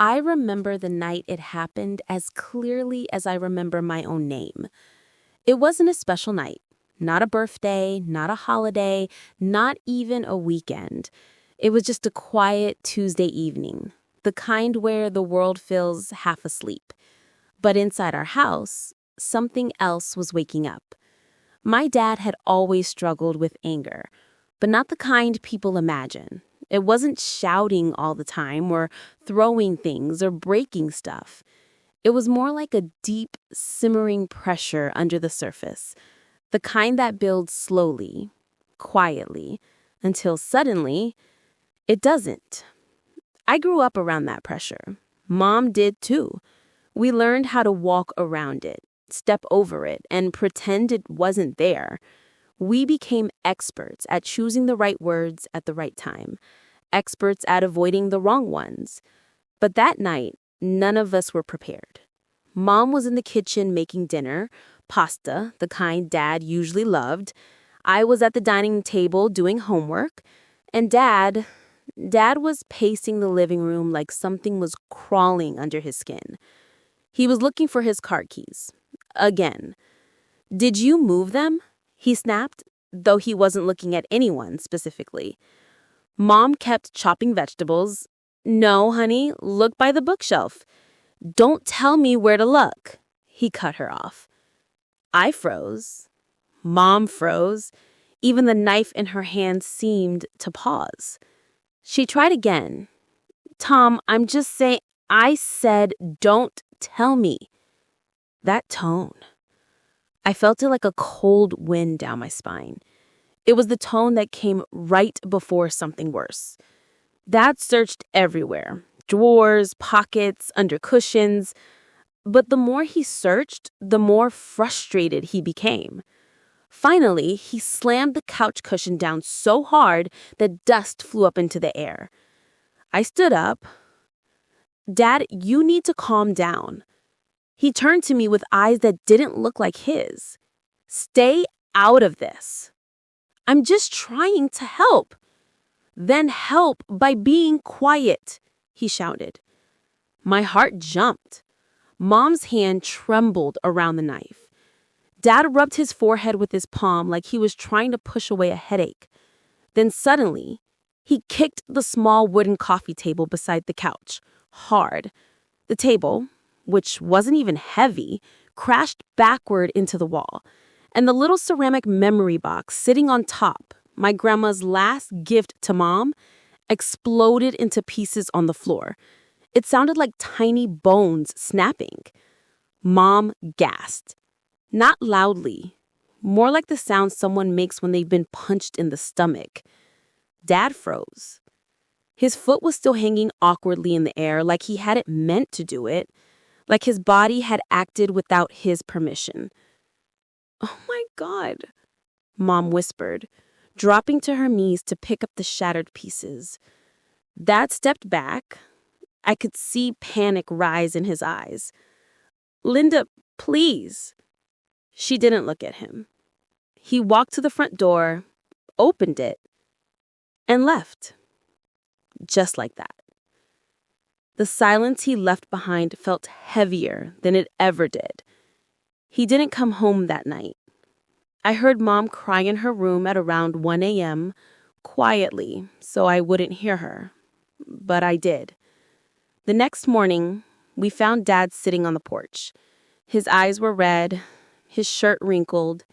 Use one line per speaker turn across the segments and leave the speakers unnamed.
I remember the night it happened as clearly as I remember my own name. It wasn't a special night, not a birthday, not a holiday, not even a weekend. It was just a quiet Tuesday evening, the kind where the world feels half asleep. But inside our house, something else was waking up. My dad had always struggled with anger, but not the kind people imagine. It wasn't shouting all the time or throwing things or breaking stuff. It was more like a deep, simmering pressure under the surface, the kind that builds slowly, quietly, until suddenly, it doesn't. I grew up around that pressure. Mom did too. We learned how to walk around it, step over it, and pretend it wasn't there. We became experts at choosing the right words at the right time, experts at avoiding the wrong ones. But that night, none of us were prepared. Mom was in the kitchen making dinner, pasta, the kind Dad usually loved. I was at the dining table doing homework, and Dad was pacing the living room like something was crawling under his skin. He was looking for his car keys. Again. "Did you move them?" he snapped, though he wasn't looking at anyone specifically. Mom kept chopping vegetables. "No, honey, look by the bookshelf." "Don't tell me where to look," he cut her off. I froze. Mom froze. Even the knife in her hand seemed to pause. She tried again. "Tom, I'm just saying, I said don't tell me." That tone. I felt it like a cold wind down my spine. It was the tone that came right before something worse. Dad searched everywhere. Drawers, pockets, under cushions. But the more he searched, the more frustrated he became. Finally, he slammed the couch cushion down so hard that dust flew up into the air. I stood up. "Dad, you need to calm down." He turned to me with eyes that didn't look like his. "Stay out of this." "I'm just trying to help." "Then help by being quiet," he shouted. My heart jumped. Mom's hand trembled around the knife. Dad rubbed his forehead with his palm like he was trying to push away a headache. Then suddenly, he kicked the small wooden coffee table beside the couch, hard. The table, which wasn't even heavy, crashed backward into the wall, and the little ceramic memory box sitting on top, my grandma's last gift to Mom, exploded into pieces on the floor. It sounded like tiny bones snapping. Mom gasped. Not loudly, more like the sound someone makes when they've been punched in the stomach. Dad froze. His foot was still hanging awkwardly in the air like he hadn't meant to do it, like his body had acted without his permission. "Oh my God," Mom whispered, dropping to her knees to pick up the shattered pieces. Dad stepped back. I could see panic rise in his eyes. "Linda, please." She didn't look at him. He walked to the front door, opened it, and left. Just like that. The silence he left behind felt heavier than it ever did. He didn't come home that night. I heard Mom cry in her room at around 1 a.m., quietly, so I wouldn't hear her. But I did. The next morning, we found Dad sitting on the porch. His eyes were red, his shirt wrinkled,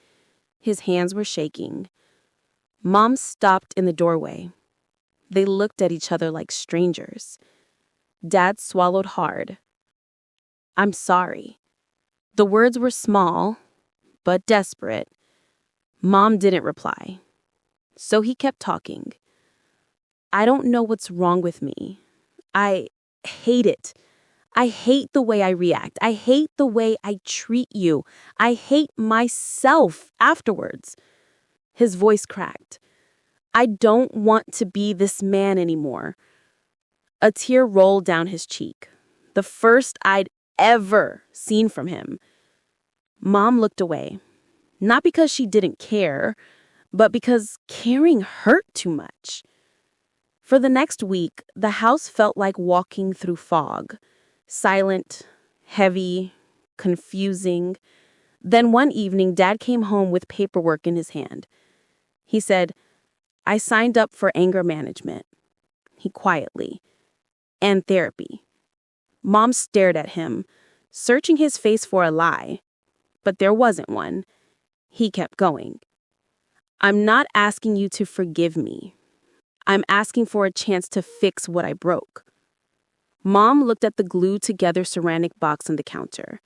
his hands were shaking. Mom stopped in the doorway. They looked at each other like strangers. Dad swallowed hard. "I'm sorry." The words were small, but desperate. Mom didn't reply. So he kept talking. "I don't know what's wrong with me. I hate it. I hate the way I react. I hate the way I treat you. I hate myself afterwards." His voice cracked. "I don't want to be this man anymore." A tear rolled down his cheek, the first I'd ever seen from him. Mom looked away, not because she didn't care, but because caring hurt too much. For the next week, the house felt like walking through fog. Silent, heavy, confusing. Then one evening, Dad came home with paperwork in his hand. He said, "I signed up for anger management." He quietly. "And therapy." Mom stared at him, searching his face for a lie. But there wasn't one. He kept going. "I'm not asking you to forgive me. I'm asking for a chance to fix what I broke." Mom looked at the glued-together ceramic box on the counter.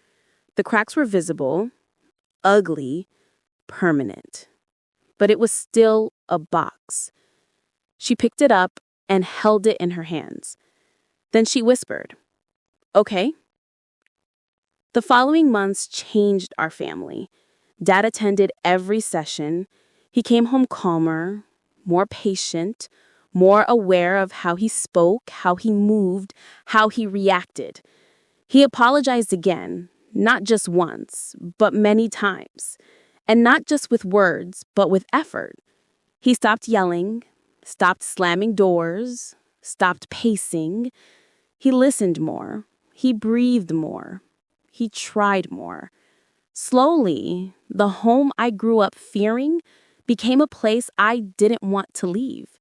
The cracks were visible, ugly, permanent. But it was still a box. She picked it up and held it in her hands. Then she whispered, "Okay." The following months changed our family. Dad attended every session. He came home calmer, more patient, more aware of how he spoke, how he moved, how he reacted. He apologized again, not just once, but many times. And not just with words, but with effort. He stopped yelling, stopped slamming doors, stopped pacing. He listened more. He breathed more. He tried more. Slowly, the home I grew up fearing became a place I didn't want to leave.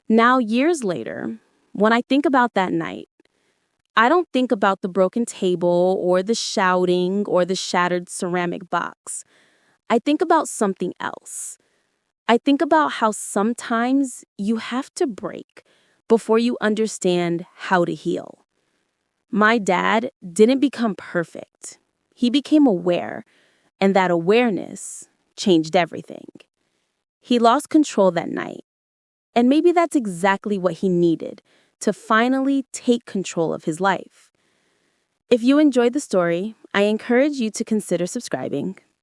Now, years later, when I think about that night, I don't think about the broken table or the shouting or the shattered ceramic box. I think about something else. I think about how sometimes you have to break before you understand how to heal. My dad didn't become perfect. He became aware, and that awareness changed everything. He lost control that night, and maybe that's exactly what he needed to finally take control of his life. If you enjoyed the story, I encourage you to consider subscribing.